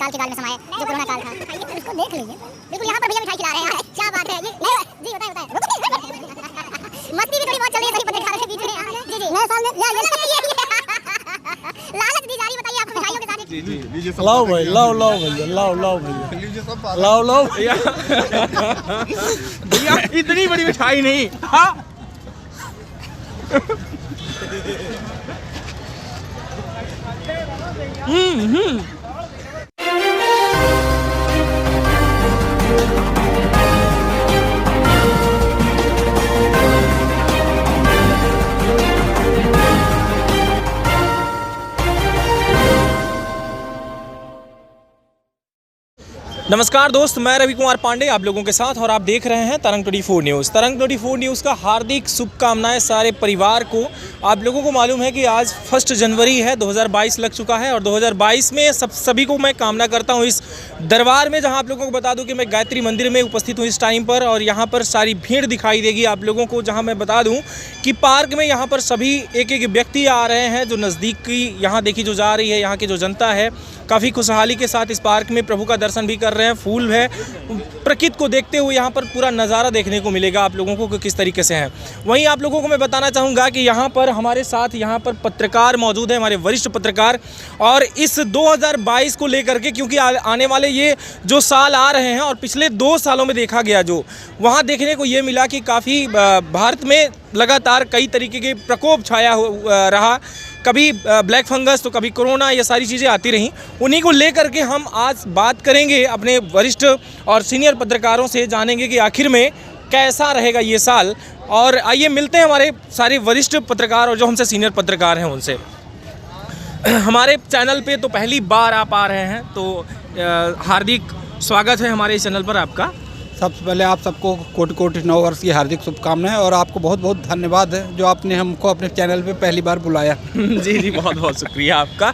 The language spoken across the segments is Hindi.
काल के काल में समाये जो कोरोना काल था, उसको देख लीजिए। बिल्कुल यहाँ पर भैया मिठाई खिला रहे हैं, क्या बात है ये। नहीं जी बताए मस्ती भी थोड़ी बहुत चल रही है, सही पता खा रहे हैं बीच में। जी नए साल में लालच दी जा रही, बताइए आपको मिठाइयों के साथ। जी लीजिए, लाओ भाई, लाओ भैया, लाओ भैया, लीजिए सब, लाओ भैया। भैया इतनी बड़ी मिठाई नहीं। हाँ नमस्कार दोस्त, मैं रवि कुमार पांडे आप लोगों के साथ और आप देख रहे हैं तरंग 24 न्यूज़। तरंग 24 न्यूज़ का हार्दिक शुभकामनाएं सारे परिवार को। आप लोगों को मालूम है कि आज 1 जनवरी है, 2022 लग चुका है और 2022 में सभी को मैं कामना करता हूं इस दरबार में, जहां आप लोगों को बता दूं कि मैं गायत्री मंदिर में उपस्थित हूं इस टाइम पर और यहां पर सारी भीड़ दिखाई देगी आप लोगों को। जहाँ मैं बता दूँ कि पार्क में यहाँ पर सभी एक व्यक्ति आ रहे हैं जो नज़दीक की यहाँ देखी जो जा रही है, यहाँ की जो जनता है काफ़ी खुशहाली के साथ इस पार्क में प्रभु का दर्शन भी कर रहे हैं। फूल है, प्रकृति को देखते हुए यहाँ पर पूरा नज़ारा देखने को मिलेगा आप लोगों को कि किस तरीके से है। वहीं आप लोगों को मैं बताना चाहूँगा कि यहाँ पर हमारे साथ यहाँ पर पत्रकार मौजूद हैं, हमारे वरिष्ठ पत्रकार, और इस 2022 को लेकर के, क्योंकि आने वाले ये जो साल आ रहे हैं और पिछले 2 सालों में देखा गया जो वहाँ देखने को ये मिला कि काफ़ी भारत में लगातार कई तरीके के प्रकोप छाया रहा, कभी ब्लैक फंगस तो कभी कोरोना, ये सारी चीज़ें आती रहीं। उन्हीं को लेकर के हम आज बात करेंगे अपने वरिष्ठ और सीनियर पत्रकारों से, जानेंगे कि आखिर में कैसा रहेगा ये साल। और आइए मिलते हैं हमारे सारे वरिष्ठ पत्रकार और जो हमसे सीनियर पत्रकार हैं उनसे। हमारे चैनल पे तो पहली बार आप आ रहे हैं, तो हार्दिक स्वागत है हमारे इस चैनल पर आपका। सबसे पहले आप सबको कोटि कोटि नव वर्ष की हार्दिक शुभकामनाएं और आपको बहुत बहुत धन्यवाद है जो आपने हमको अपने चैनल पे पहली बार बुलाया। जी बहुत बहुत शुक्रिया आपका।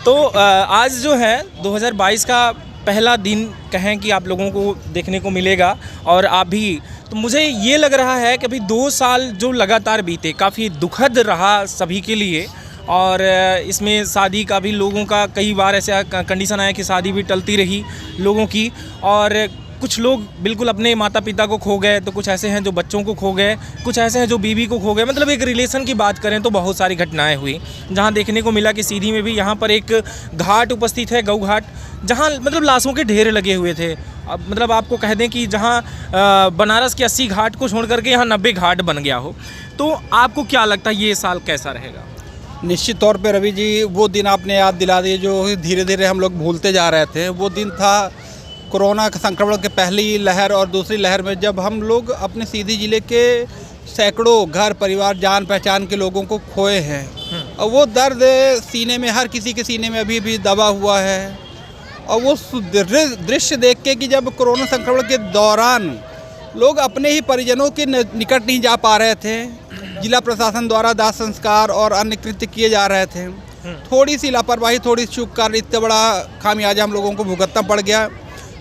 तो आज जो है 2022 का पहला दिन कहें कि आप लोगों को देखने को मिलेगा और आप भी, तो मुझे ये लग रहा है कि अभी 2 साल जो लगातार बीते काफ़ी दुखद रहा सभी के लिए, और इसमें शादी का भी लोगों का कई बार ऐसा कंडीशन आया कि शादी भी टलती रही लोगों की, और कुछ लोग बिल्कुल अपने माता पिता को खो गए, तो कुछ ऐसे हैं जो बच्चों को खो गए, कुछ ऐसे हैं जो बीवी को खो गए। मतलब एक रिलेशन की बात करें तो बहुत सारी घटनाएं हुई, जहां देखने को मिला कि सीधी में भी यहाँ पर एक घाट उपस्थित है, गौ घाट, जहां मतलब लाशों के ढेर लगे हुए थे। अब मतलब आपको कह दें कि जहां बनारस के 80 घाट को छोड़ करके यहाँ 90 घाट बन गया हो। तो आपको क्या लगता है ये साल कैसा रहेगा? निश्चित तौर पे रवि जी, वो दिन आपने याद दिला दिए जो धीरे धीरे हम लोग भूलते जा रहे थे। वो दिन था कोरोना संक्रमण के पहली लहर और दूसरी लहर में, जब हम लोग अपने सीधी ज़िले के सैकड़ों घर परिवार जान पहचान के लोगों को खोए हैं। और वो दर्द सीने में, हर किसी के सीने में अभी भी दबा हुआ है। और वो दृश्य देख के कि जब कोरोना संक्रमण के दौरान लोग अपने ही परिजनों के निकट नहीं जा पा रहे थे, जिला प्रशासन द्वारा दाह संस्कार और अन्य कृत्य किए जा रहे थे, थोड़ी सी लापरवाही, थोड़ी चूक कर इतना बड़ा खामियाजा हम लोगों को भुगतना पड़ गया,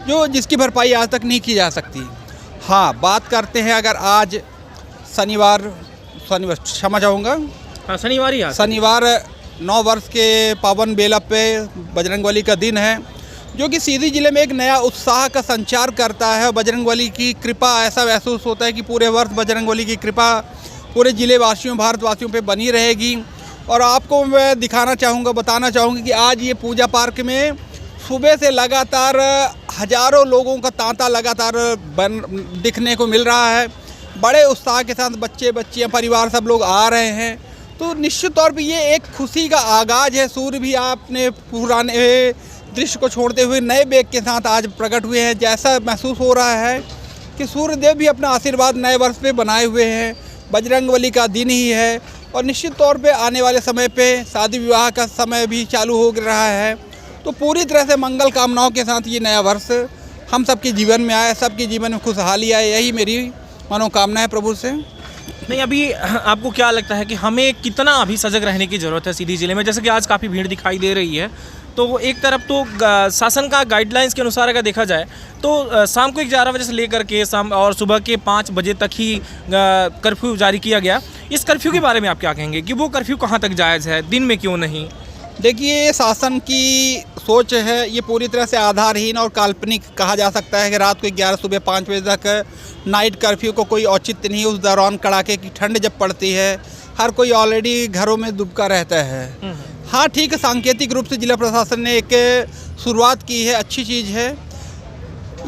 जो जिसकी भरपाई आज तक नहीं की जा सकती। हाँ, बात करते हैं अगर आज शनिवार क्षमा चाहूँगा, हाँ शनिवार ही, शनिवार 9 वर्ष के पावन बेला पे बजरंगबली का दिन है, जो कि सीधी ज़िले में एक नया उत्साह का संचार करता है। बजरंगबली की कृपा, ऐसा महसूस होता है कि पूरे वर्ष बजरंगबली की कृपा पूरे ज़िले वासियों, भारतवासियों पे बनी रहेगी। और आपको मैं दिखाना चाहूँगा, बताना चाहूँगा कि आज ये पूजा पार्क में सुबह से लगातार हज़ारों लोगों का तांता लगातार दिखने को मिल रहा है। बड़े उत्साह के साथ बच्चे बच्चियाँ परिवार सब लोग आ रहे हैं। तो निश्चित तौर पे ये एक खुशी का आगाज़ है। सूर्य भी आपने पुराने दृश्य को छोड़ते हुए नए वेग के साथ आज प्रकट हुए हैं। जैसा महसूस हो रहा है कि सूर्यदेव भी अपना आशीर्वाद नए वर्ष पे बनाए हुए हैं। बजरंगबली का दिन ही है और निश्चित तौर पे आने वाले समय पे शादी विवाह का समय भी चालू हो रहा है। तो पूरी तरह से मंगल कामनाओं के साथ ये नया वर्ष हम सबके जीवन में आए, सबके जीवन में खुशहाली आए, यही मेरी मनोकामना है प्रभु से। नहीं, अभी आपको क्या लगता है कि हमें कितना अभी सजग रहने की ज़रूरत है सीधी ज़िले में? जैसे कि आज काफ़ी भीड़ दिखाई दे रही है, तो वो एक तरफ तो शासन का गाइडलाइंस के अनुसार अगर देखा जाए तो शाम को 11 बजे से लेकर के शाम और सुबह के 5 बजे तक ही कर्फ्यू जारी किया गया। इस कर्फ्यू के बारे में आप क्या कहेंगे कि वो कर्फ्यू कहाँ तक जायज़ है, दिन में क्यों नहीं? देखिए, शासन की सोच है ये पूरी तरह से आधारहीन और काल्पनिक कहा जा सकता है कि रात को 11 सुबह 5 बजे तक नाइट कर्फ्यू को कोई औचित्य नहीं। उस दौरान कड़ाके की ठंड जब पड़ती है, हर कोई ऑलरेडी घरों में दुबका रहता है। हाँ ठीक है, सांकेतिक रूप से जिला प्रशासन ने एक शुरुआत की है, अच्छी चीज़ है।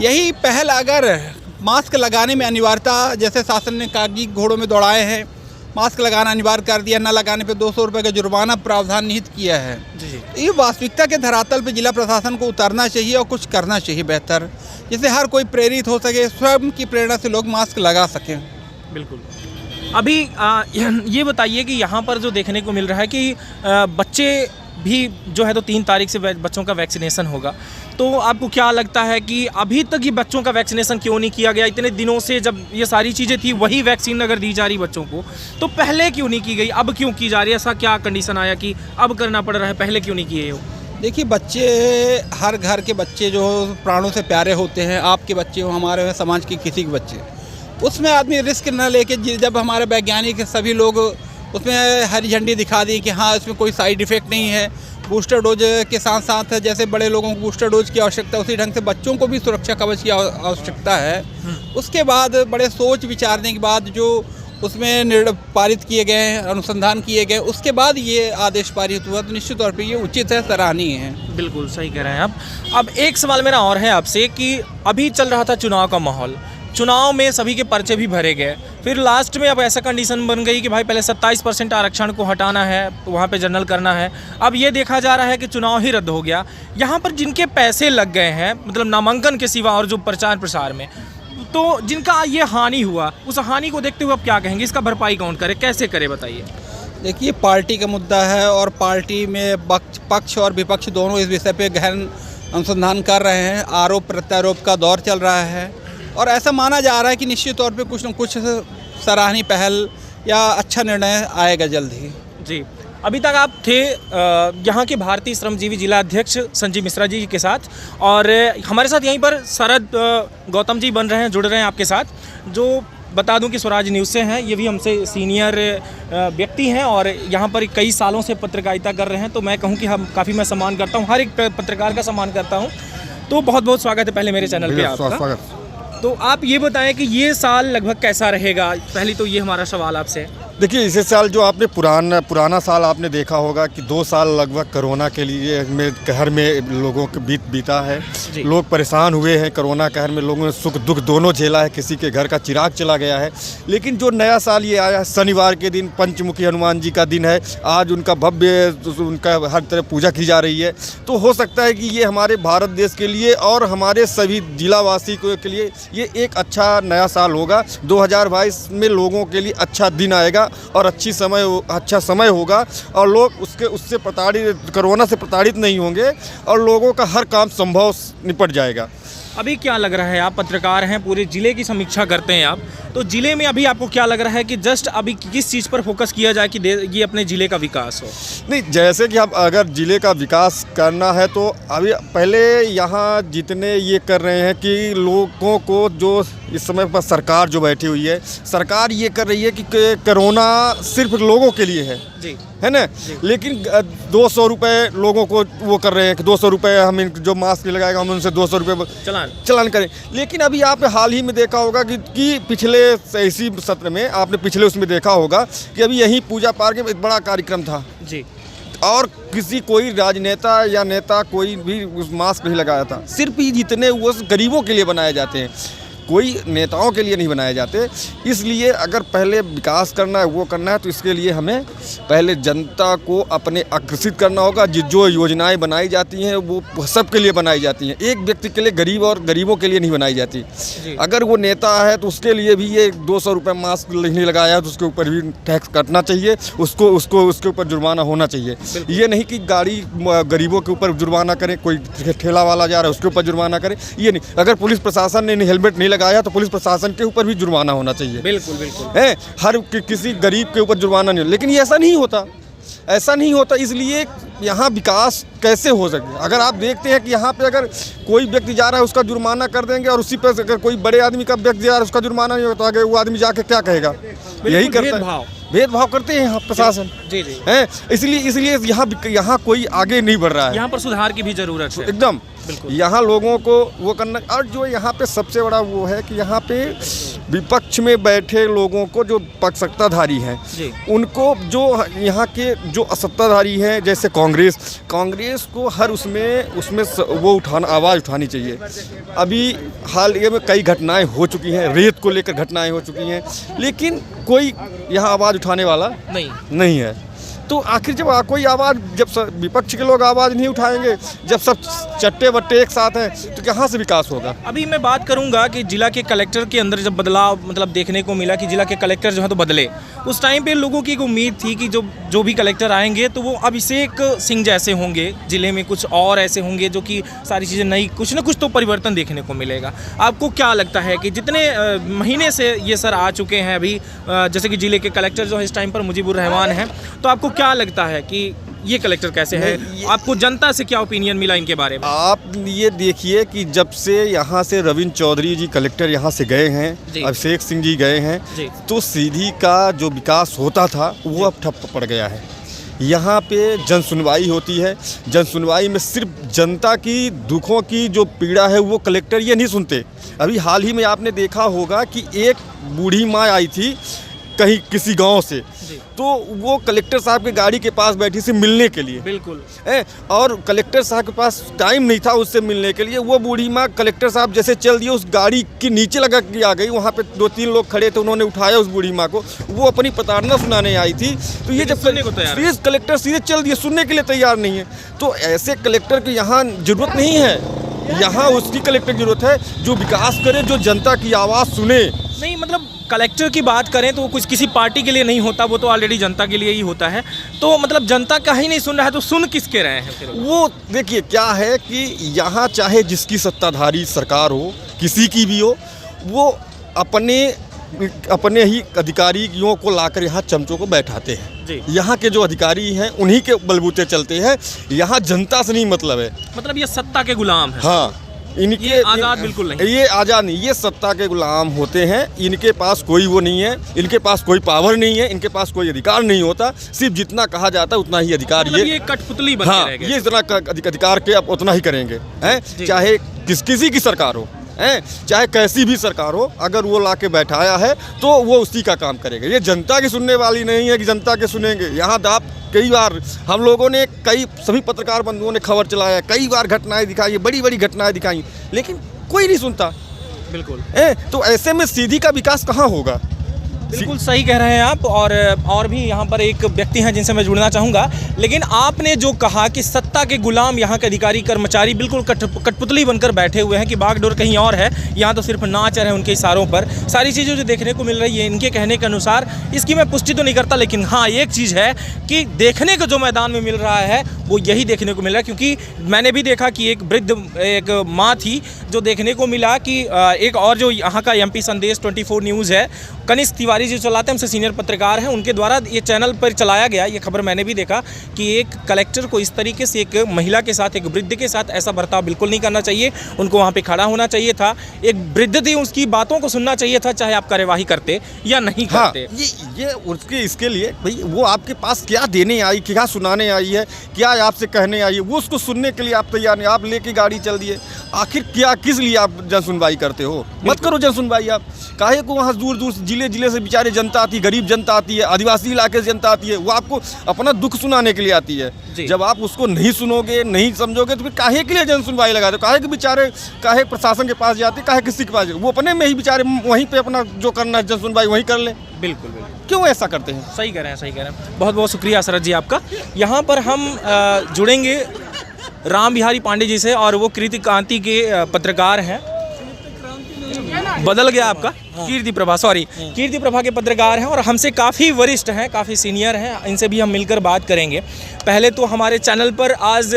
यही पहल अगर मास्क लगाने में अनिवार्यता, जैसे शासन ने कागजी घोड़ों में दौड़ाए हैं, मास्क लगाना अनिवार्य कर दिया, न लगाने पे 200 रुपये का जुर्माना प्रावधान निहित किया है। ये वास्तविकता के धरातल पे जिला प्रशासन को उतरना चाहिए और कुछ करना चाहिए बेहतर, जिससे हर कोई प्रेरित हो सके, स्वयं की प्रेरणा से लोग मास्क लगा सकें। बिल्कुल। अभी ये बताइए कि यहाँ पर जो देखने को मिल रहा है कि बच्चे भी जो है तो 3 तारीख से बच्चों का वैक्सीनेशन होगा, तो आपको क्या लगता है कि अभी तक ये बच्चों का वैक्सीनेशन क्यों नहीं किया गया? इतने दिनों से जब ये सारी चीज़ें थी, वही वैक्सीन अगर दी जा रही बच्चों को, तो पहले क्यों नहीं की गई, अब क्यों की जा रही है? ऐसा क्या कंडीशन आया कि अब करना पड़ रहा है, पहले क्यों नहीं किए हो? देखिए, बच्चे, हर घर के बच्चे जो प्राणों से प्यारे होते हैं, आपके बच्चे हो, हमारे समाज के किसी के बच्चे, उसमें आदमी रिस्क न लेके, जब हमारे वैज्ञानिक सभी लोग उसमें हरी झंडी दिखा दी कि हाँ इसमें कोई साइड इफ़ेक्ट नहीं है, बूस्टर डोज के साथ साथ जैसे बड़े लोगों को बूस्टर डोज की आवश्यकता, उसी ढंग से बच्चों को भी सुरक्षा कवच की आवश्यकता है। उसके बाद बड़े सोच विचारने के बाद जो उसमें पारित किए गए हैं, अनुसंधान किए गए, उसके बाद ये आदेश पारित हुआ, तो निश्चित तौर पे ये उचित है, सराहनीय है। बिल्कुल सही कह रहे हैं आप। अब एक सवाल मेरा और है आपसे कि अभी चल रहा था चुनाव का माहौल, चुनाव में सभी के पर्चे भी भरे गए, फिर लास्ट में अब ऐसा कंडीशन बन गई कि भाई पहले 27% आरक्षण को हटाना है, वहाँ पे जनरल करना है। अब ये देखा जा रहा है कि चुनाव ही रद्द हो गया। यहाँ पर जिनके पैसे लग गए हैं, मतलब नामांकन के सिवा और जो प्रचार प्रसार में, तो जिनका ये हानि हुआ, उस हानि को देखते हुए आप क्या कहेंगे? इसका भरपाई कौन करे, कैसे करे, बताइए। देखिए, पार्टी का मुद्दा है और पार्टी में पक्ष और विपक्ष दोनों इस विषय पे गहन अनुसंधान कर रहे हैं। आरोप प्रत्यारोप का दौर चल रहा है और ऐसा माना जा रहा है कि निश्चित तौर पे कुछ न कुछ सराहनीय पहल या अच्छा निर्णय आएगा जल्द ही। जी, अभी तक आप थे यहाँ के भारतीय श्रमजीवी जिला अध्यक्ष संजीव मिश्रा जी के साथ, और हमारे साथ यहीं पर शरद गौतम जी बन रहे हैं, जुड़ रहे हैं आपके साथ, जो बता दूं कि स्वराज न्यूज़ से हैं। ये भी हमसे सीनियर व्यक्ति हैं और यहाँ पर कई सालों से पत्रकारिता कर रहे हैं, तो मैं कहूँ कि हम काफ़ी मैं सम्मान करता हूँ, हर एक पत्रकार का सम्मान करता हूँ। तो बहुत बहुत स्वागत है पहले मेरे चैनल पे आपका। तो आप ये बताएं कि ये साल लगभग कैसा रहेगा? पहली तो ये हमारा सवाल आपसे। देखिए, इस साल जो आपने पुराना साल आपने देखा होगा कि 2 साल लगभग कोरोना के लिए में कहर में लोगों के बीता है। लोग परेशान हुए हैं कोरोना कहर में, लोगों ने सुख दुख दोनों झेला है, किसी के घर का चिराग चला गया है। लेकिन जो नया साल ये आया है, शनिवार के दिन पंचमुखी हनुमान जी का दिन है, आज उनका भव्य उनका हर तरह पूजा की जा रही है। तो हो सकता है कि ये हमारे भारत देश के लिए और हमारे सभी जिलावासी के लिए ये एक अच्छा नया साल होगा। 2022 में लोगों के लिए अच्छा दिन आएगा और अच्छा समय होगा और लोग उससे प्रताड़ित, कोरोना से प्रताड़ित नहीं होंगे और लोगों का हर काम संभव निपट जाएगा। अभी क्या लग रहा है, आप पत्रकार हैं, पूरे ज़िले की समीक्षा करते हैं आप, तो ज़िले में अभी आपको क्या लग रहा है कि जस्ट अभी किस चीज़ पर फोकस किया जाए कि ये अपने ज़िले का विकास हो? नहीं, जैसे कि आप अगर ज़िले का विकास करना है तो अभी पहले यहाँ जितने ये कर रहे हैं कि लोगों को, जो इस समय पर सरकार जो बैठी हुई है, सरकार ये कर रही है कि कोरोना सिर्फ लोगों के लिए है जी, है ना, लेकिन 200 रुपये लोगों को वो कर रहे हैं कि 200 रुपये हम जो मास्क लगाएगा हम उनसे 200 रुपये चलान करें। लेकिन अभी आपने हाल ही में देखा होगा कि पिछले इसी सत्र में आपने पिछले उसमें देखा होगा कि अभी यहीं पूजा पार्क में एक बड़ा कार्यक्रम था जी, और कोई राजनेता या नेता कोई भी उस मास्क नहीं लगाया था। सिर्फ ही जितने वो गरीबों के लिए बनाए जाते हैं, कोई नेताओं के लिए नहीं बनाए जाते। इसलिए अगर पहले विकास करना है, वो करना है, तो इसके लिए हमें पहले जनता को अपने आकर्षित करना होगा। जो योजनाएं बनाई जाती हैं वो सबके लिए बनाई जाती हैं, एक व्यक्ति के लिए, गरीब और गरीबों के लिए नहीं बनाई जाती। अगर वो नेता है तो उसके लिए भी ये 200 रुपये मास्क नहीं लगाया तो उसके ऊपर भी टैक्स कटना चाहिए, उसके ऊपर जुर्माना होना चाहिए। ये नहीं कि गाड़ी गरीबों के ऊपर जुर्माना करें, कोई ठेला वाला जा रहा है उसके ऊपर जुर्माना करें, ये नहीं। अगर पुलिस प्रशासन ने हेलमेट नहीं लगाया तो पुलिस प्रशासन के ऊपर भी जुर्माना होना चाहिए। बिल्कुल बिल्कुल है, हर किसी गरीब के ऊपर जुर्माना नहीं, लेकिन ये ऐसा नहीं होता। ऐसा नहीं होता। इसलिए यहाँ विकास कैसे हो सके? अगर आप देखते हैं कि यहाँ पे अगर कोई व्यक्ति जा रहा है उसका जुर्माना कर देंगे और उसी पर अगर कोई बड़े आदमी का व्यक्ति जा रहा है उसका जुर्माना नहीं होता, वो आदमी जाके क्या कहेगा? यही करता है, भेदभाव करते हैं यहाँ प्रशासन। जी जी। है इसलिए यहाँ कोई आगे नहीं बढ़ रहा है। यहाँ पर सुधार की भी जरूरत है एकदम। बिल्कुल। यहाँ लोगों को वो करना, और जो यहाँ पे सबसे बड़ा वो है कि यहाँ पे विपक्ष में बैठे लोगों को जो पक्ष सत्ताधारी हैं उनको, जो यहाँ के जो सत्ताधारी हैं जैसे कांग्रेस को हर उसमें वो आवाज़ उठानी चाहिए। अभी हाल ही में कई घटनाएं हो चुकी हैं, रेत को लेकर घटनाएं हो चुकी हैं, लेकिन कोई यहाँ आवाज़ उठाने वाला नहीं है। तो आखिर जब कोई आवाज़, जब विपक्ष के लोग आवाज़ नहीं उठाएंगे, जब सब चट्टे बट्टे एक साथ हैं, तो कहाँ से विकास होगा? अभी मैं बात करूंगा कि जिला के कलेक्टर के अंदर जब बदलाव मतलब देखने को मिला कि जिला के कलेक्टर जो है तो बदले, उस टाइम पे लोगों की एक उम्मीद थी कि जो भी कलेक्टर आएंगे तो वो अभिषेक सिंह जैसे होंगे, जिले में कुछ और ऐसे होंगे जो कि सारी चीज़ें नई, कुछ ना कुछ तो परिवर्तन देखने को मिलेगा। आपको क्या लगता है कि जितने महीने से ये सर आ चुके हैं अभी, जैसे कि जिले के कलेक्टर जो है इस टाइम पर मुजीबुर रहमान हैं, तो आपको क्या लगता है कि ये कलेक्टर कैसे है? आपको जनता से क्या ओपिनियन मिला इनके बारे में? आप ये देखिए कि जब से यहाँ से रविंद्र चौधरी जी कलेक्टर यहाँ से गए हैं, अभिषेक सिंह जी गए हैं, तो सीधी का जो विकास होता था वो अब ठप पड़ गया है। यहाँ पे जन सुनवाई होती है, जन सुनवाई में सिर्फ जनता की दुखों की जो पीड़ा है वो कलेक्टर ये नहीं सुनते। अभी हाल ही में आपने देखा होगा कि एक बूढ़ी माँ आई थी कहीं किसी गांव से, तो वो कलेक्टर साहब की गाड़ी के पास बैठी थी मिलने के लिए। बिल्कुल। और कलेक्टर साहब के पास टाइम नहीं था उससे मिलने के लिए। वो बूढ़ी माँ कलेक्टर साहब जैसे चल दिए, उस गाड़ी के नीचे लगा के आ गई। वहाँ पे 2-3 लोग खड़े थे, उन्होंने उठाया उस बूढ़ी माँ को, वो अपनी प्रताड़ना सुनाने आई थी। तो ये जब कलेक्टर सीधे चल दिए, सुनने के लिए तैयार नहीं है, तो ऐसे कलेक्टर की यहाँ जरूरत नहीं है। यहाँ उसकी कलेक्टर की जरूरत है जो विकास करे, जो जनता की आवाज़ सुने। नहीं मतलब कलेक्टर की बात करें तो वो कुछ किसी पार्टी के लिए नहीं होता, वो तो ऑलरेडी जनता के लिए ही होता है। तो मतलब जनता का ही नहीं सुन रहा है तो सुन किसके रहे हैं फिर? वो देखिए क्या है कि यहाँ चाहे जिसकी सत्ताधारी सरकार हो, किसी की भी हो, वो अपने ही अधिकारियों को लाकर यहाँ चमचों को बैठाते हैं। यहाँ के जो अधिकारी हैं उन्हीं के बलबूते चलते हैं। यहाँ जनता से नहीं मतलब है, मतलब ये सत्ता के गुलाम है। हाँ, इनके आज़ाद बिल्कुल नहीं, ये आज़ाद नहीं, ये सत्ता के गुलाम होते हैं। इनके पास कोई वो नहीं है, इनके पास कोई पावर नहीं है, इनके पास कोई अधिकार नहीं होता। सिर्फ जितना कहा जाता है उतना ही अधिकार। मतलब ये कठपुतली बन के रह गए। ये इतना अधिकार के अब उतना ही करेंगे, हैं, चाहे किसी की सरकार हो, चाहे कैसी भी सरकार हो, अगर वो लाके बैठाया है तो वो उसी का काम करेगा। ये जनता की सुनने वाली नहीं है कि जनता के सुनेंगे। यहाँ तो आप कई बार हम लोगों ने सभी पत्रकार बंधुओं ने खबर चलाया, कई बार घटनाएं दिखाई, बड़ी बड़ी घटनाएं दिखाई, लेकिन कोई नहीं सुनता। बिल्कुल। तो ऐसे में सीधी का विकास कहाँ होगा? बिल्कुल सही कह रहे हैं आप। और भी यहाँ पर एक व्यक्ति हैं जिनसे मैं जुड़ना चाहूँगा, लेकिन आपने जो कहा कि सत्ता के गुलाम यहाँ के अधिकारी कर्मचारी बिल्कुल कठपुतली बनकर बैठे हुए हैं कि बागडोर कहीं और है, यहाँ तो सिर्फ नाच रहे हैं उनके इशारों पर। सारी चीज़ें जो देखने को मिल रही है इनके कहने के अनुसार, इसकी मैं पुष्टि तो नहीं करता, लेकिन हाँ एक चीज़ है कि देखने को जो मैदान में मिल रहा है वो यही देखने को मिल रहा है। क्योंकि मैंने भी देखा कि एक वृद्ध एक माँ थी जो देखने को मिला कि एक और जो यहाँ का MP संदेश 24 न्यूज़ है, कनिष्क तिवारी जो चलाते हैं, हमसे सीनियर पत्रकार हैं, उनके द्वारा ये चैनल पर चलाया गया। ये खबर मैंने भी देखा कि एक कलेक्टर को इस तरीके से एक महिला के साथ, एक वृद्ध के साथ ऐसा बर्ताव बिल्कुल नहीं करना चाहिए। उनको वहाँ पे खड़ा होना चाहिए था, एक वृद्ध थी उसकी बातों को सुनना चाहिए था, चाहे आप कार्यवाही करते या नहीं करते। ये उसके इसके लिए भाई वो आपके पास क्या देने आई, क्या सुनाने आई है, क्या आपसे कहने आई है, वो उसको सुनने के लिए आप तैयार नहीं। आप लेके गाड़ी चल दिए, आखिर क्या किस लिए आप जन सुनवाई करते हो? मत करो जन सुनवाई। आप काहे को वहाँ दूर दूर जिले से बेचारे जनता आती है, गरीब जनता आती है, आदिवासी इलाके से जनता आती है, वो आपको अपना दुख सुनाने के लिए आती है। जब आप उसको नहीं सुनोगे, नहीं समझोगे, तो फिर काहे के लिए जन सुनवाई लगाते? काहे के बेचारे काहे प्रशासन के पास जाते, काहे किसी के पास? वो अपने में ही बेचारे वहीं पे अपना जो करना है जन सुनवाई वहीं कर ले। बिल्कुल। क्यों ऐसा करते हैं? सही कह रहे हैं, सही कह रहे हैं। बहुत बहुत शुक्रिया शरद जी आपका। यहाँ पर हम जुड़ेंगे राम बिहारी पांडे जी से, और वो कीर्ति क्रांति के पत्रकार हैं। बदल गया आपका? कीर्ति प्रभा, सॉरी, कीर्ति प्रभा के पत्रकार हैं और हमसे काफ़ी वरिष्ठ हैं, काफ़ी सीनियर हैं। इनसे भी हम मिलकर बात करेंगे। पहले तो हमारे चैनल पर आज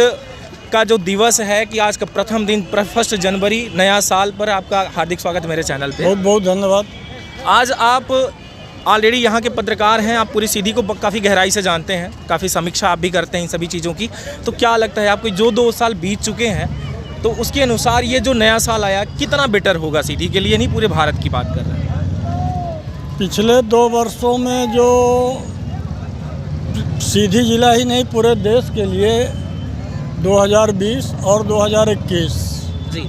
का जो दिवस है कि आज का प्रथम दिन 1 जनवरी नया साल पर आपका हार्दिक स्वागत मेरे चैनल पे। बहुत बहुत धन्यवाद। आज आप ऑलरेडी यहाँ के पत्रकार हैं, आप पूरी सीधी को काफ़ी गहराई से जानते हैं, काफ़ी समीक्षा आप भी करते हैं इन सभी चीज़ों की। तो क्या लगता है आपको, जो 2 साल बीत चुके हैं, तो उसके अनुसार ये जो नया साल आया कितना बेटर होगा सीधी के लिए, नहीं पूरे भारत की बात कर रहे हैं? पिछले 2 वर्षों में जो सीधी जिला ही नहीं पूरे देश के लिए 2020 और 2021 जी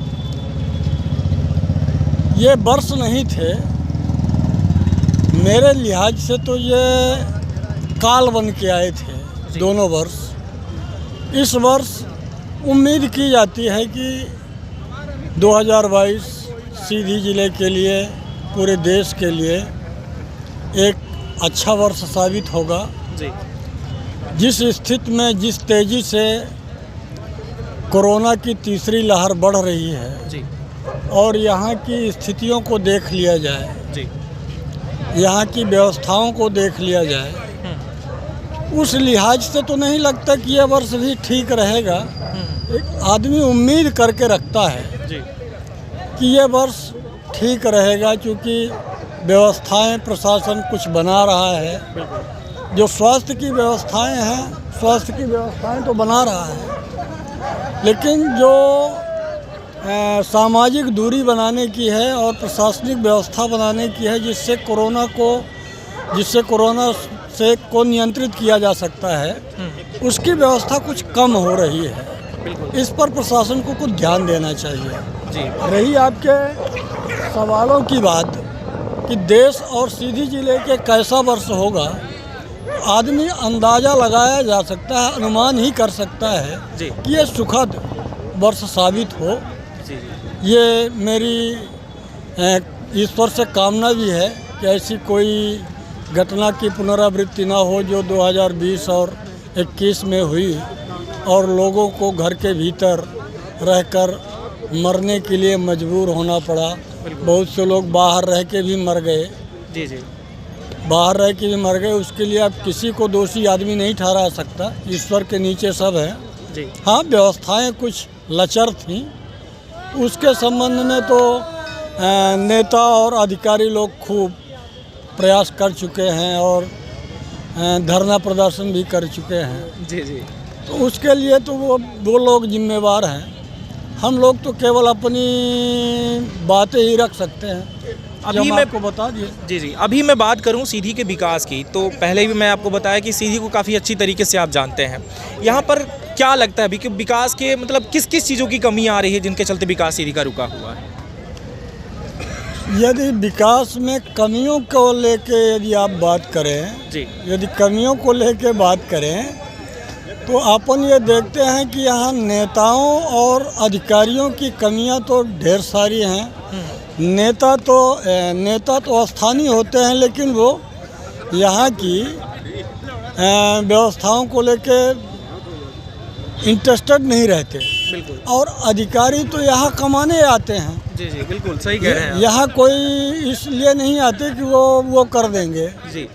ये वर्ष नहीं थे। मेरे लिहाज से तो ये काल बन के आए थे दोनों वर्ष। इस वर्ष उम्मीद की जाती है कि 2022 सीधी ज़िले के लिए, पूरे देश के लिए एक अच्छा वर्ष साबित होगा। जी जिस स्थिति में, जिस तेज़ी से कोरोना की तीसरी लहर बढ़ रही है जी और यहाँ की स्थितियों को देख लिया जाए, जी यहाँ की व्यवस्थाओं को देख लिया जाए, उस लिहाज से तो नहीं लगता कि यह वर्ष भी ठीक रहेगा। एक आदमी उम्मीद करके रखता है जी कि यह वर्ष ठीक रहेगा, क्योंकि व्यवस्थाएं, प्रशासन कुछ बना रहा है। जो स्वास्थ्य की व्यवस्थाएं हैं, स्वास्थ्य की व्यवस्थाएं तो बना रहा है, लेकिन जो सामाजिक दूरी बनाने की है और प्रशासनिक व्यवस्था बनाने की है, जिससे कोरोना को नियंत्रित किया जा सकता है, उसकी व्यवस्था कुछ कम हो रही है। इस पर प्रशासन को कुछ ध्यान देना चाहिए। जी रही आपके सवालों की बात कि देश और सीधी जिले के कैसा वर्ष होगा, आदमी अंदाज़ा लगाया जा सकता है, अनुमान ही कर सकता है जी कि ये सुखद वर्ष साबित हो। जी ये मेरी ईश्वर से कामना भी है कि ऐसी कोई घटना की पुनरावृत्ति ना हो जो 2020 और 21 में हुई और लोगों को घर के भीतर रहकर मरने के लिए मजबूर होना पड़ा। बहुत से लोग बाहर रह के भी मर गए। जी जी बाहर रह के भी मर गए। उसके लिए अब किसी को दोषी आदमी नहीं ठहरा सकता, ईश्वर के नीचे सब है। जी हाँ, व्यवस्थाएं कुछ लचर थीं, उसके संबंध में तो नेता और अधिकारी लोग खूब प्रयास कर चुके हैं और धरना प्रदर्शन भी कर चुके हैं। जी जी तो उसके लिए तो वो लोग जिम्मेवार हैं। हम लोग तो केवल अपनी बातें ही रख सकते हैं। अभी मैं आपको बता दिए। जी जी अभी मैं बात करूं सीधी के विकास की, तो पहले भी मैं आपको बताया कि सीधी को काफ़ी अच्छी तरीके से आप जानते हैं। यहाँ पर क्या लगता है अभी कि विकास के मतलब किस किस चीज़ों की कमी आ रही है जिनके चलते विकास सीधी का रुका हुआ है? यदि विकास में कमियों को लेके यदि आप बात करें, जी यदि कमियों को लेके बात करें तो अपन ये देखते हैं कि यहाँ नेताओं और अधिकारियों की कमियाँ तो ढेर सारी हैं। नेता तो स्थानीय होते हैं, लेकिन वो यहाँ की व्यवस्थाओं को लेके इंटरेस्टेड नहीं रहते। बिल्कुल। और अधिकारी तो यहाँ कमाने आते हैं। जी जी बिल्कुल सही कह रहे हैं आप। यहाँ कोई इसलिए नहीं आते कि वो कर देंगे, जी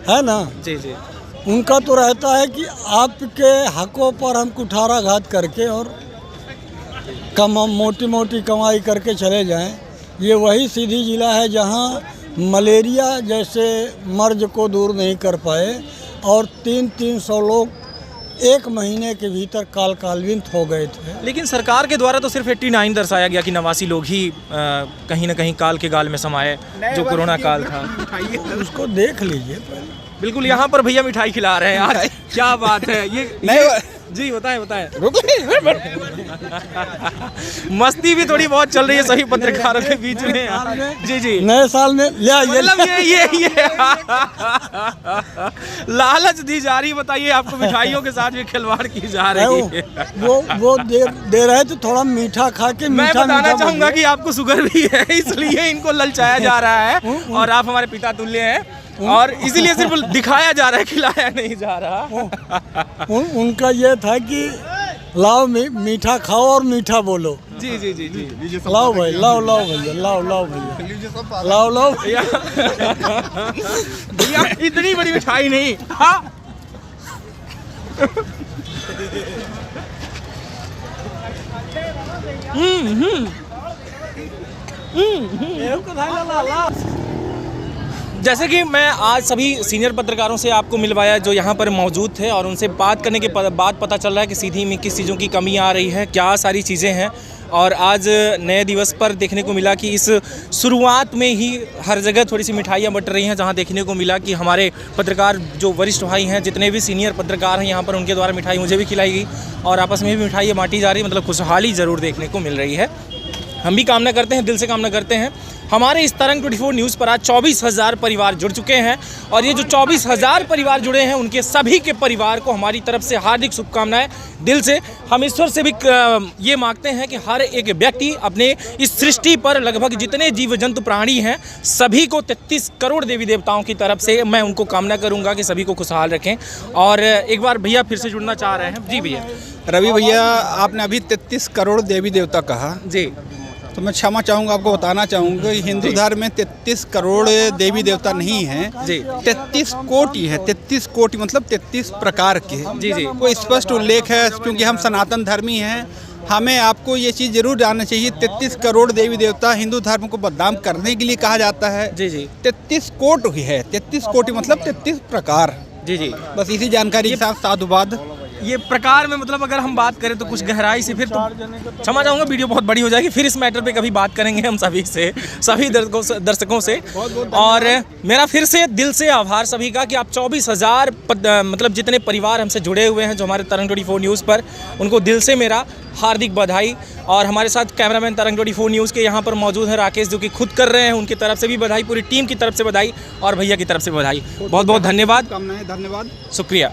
है ना। जी जी उनका तो रहता है कि आपके हकों पर हम कुठाराघात करके और मोटी मोटी कमाई करके चले जाएं। ये वही सीधी जिला है जहाँ मलेरिया जैसे मर्ज को दूर नहीं कर पाए और 300 लोग 1 महीने के भीतर कालविंत हो गए थे। लेकिन सरकार के द्वारा तो सिर्फ 89 दर्शाया गया कि 89 लोग ही कहीं ना कहीं काल के गाल में समाये, जो कोरोना काल था। उसको देख लीजिए। बिल्कुल, यहाँ पर भैया मिठाई खिला रहे हैं आज। क्या बात है ये जी बताएं मस्ती भी थोड़ी बहुत चल रही है सभी पत्रकारों के बीच में। जी जी नए साल में मतलब ये लालच दी जा रही है। बताइए, आपको मिठाइयों के साथ भी खिलवाड़ की जा रही है। वो दे रहे थे थोड़ा मीठा खा के। मैं बताना चाहूंगा कि आपको शुगर भी है, इसलिए इनको ललचाया जा रहा है और आप हमारे पिता तुल्य हैं और इसीलिए सिर्फ दिखाया जा रहा है, खिलाया नहीं जा रहा। उनका ये था कि लाओ मीठा खाओ और मीठा बोलो। जी जी जी जी लाओ भाई, लाओ भैया, लाओ भैया, लाओ भैया। इतनी बड़ी मिठाई नहीं। हाँ जैसे कि मैं आज सभी सीनियर पत्रकारों से आपको मिलवाया जो यहाँ पर मौजूद थे, और उनसे बात करने के बाद पता चल रहा है कि सीधी में किस चीज़ों की कमी आ रही है, क्या सारी चीज़ें हैं। और आज नए दिवस पर देखने को मिला कि इस शुरुआत में ही हर जगह थोड़ी सी मिठाइयाँ बट रही हैं, जहाँ देखने को मिला कि हमारे पत्रकार जो वरिष्ठ भाई हैं, जितने भी सीनियर पत्रकार हैं यहाँ पर, उनके द्वारा मिठाई मुझे भी खिलाई गई और आपस में भी मिठाइयाँ बांटी जा रही, मतलब खुशहाली ज़रूर देखने को मिल रही है। हम भी कामना करते हैं, दिल से कामना करते हैं। हमारे इस तरंग 24 न्यूज़ पर आज 24,000 परिवार जुड़ चुके हैं, और ये जो 24,000 परिवार जुड़े हैं उनके सभी के परिवार को हमारी तरफ से हार्दिक शुभकामनाएं। दिल से हम ईश्वर से भी ये मांगते हैं कि हर एक व्यक्ति अपने इस सृष्टि पर लगभग जितने जीव जंतु प्राणी हैं सभी को 33 करोड़ देवी देवताओं की तरफ से मैं उनको कामना करूँगा कि सभी को खुशहाल रखें। और एक बार भैया फिर से जुड़ना चाह रहे हैं। जी भैया। रवि भैया, आपने अभी 33 करोड़ देवी देवता कहा जी, तो मैं क्षमा चाहूँगा, आपको बताना चाहूँगा कि हिंदू धर्म में 33 करोड़ देवी देवता नहीं हैं जी। 33 कोटि है। 33 कोटि मतलब 33 प्रकार के। जी जी। वो स्पष्ट उल्लेख है, क्योंकि हम सनातन धर्मी हैं। हमें आपको ये चीज़ जरूर जानना चाहिए, 33 करोड़ देवी देवता हिंदू धर्म को बदनाम करने के लिए कहा जाता है। जी जी। 33 कोटि है, 33 कोटि मतलब 33 प्रकार। जी जी। बस इसी जानकारी के साथ साधुवाद। ये प्रकार में मतलब अगर हम बात करें तो कुछ गहराई से, फिर तो क्षमा चाहूँगा वीडियो बहुत बड़ी हो जाएगी, फिर इस मैटर पे कभी बात करेंगे हम सभी दर्शकों से। और मेरा फिर से दिल से आभार सभी का कि आप 24,000 मतलब जितने परिवार हमसे जुड़े हुए हैं जो हमारे तरंग 24 न्यूज़ पर, उनको दिल से मेरा हार्दिक बधाई। और हमारे साथ कैमरामैन तरंग 24 न्यूज़ के यहाँ पर मौजूद हैं राकेश, जो कि खुद कर रहे हैं, उनकी तरफ से भी बधाई, पूरी टीम की तरफ से बधाई और भैया की तरफ से बधाई। बहुत बहुत धन्यवाद, धन्यवाद, शुक्रिया।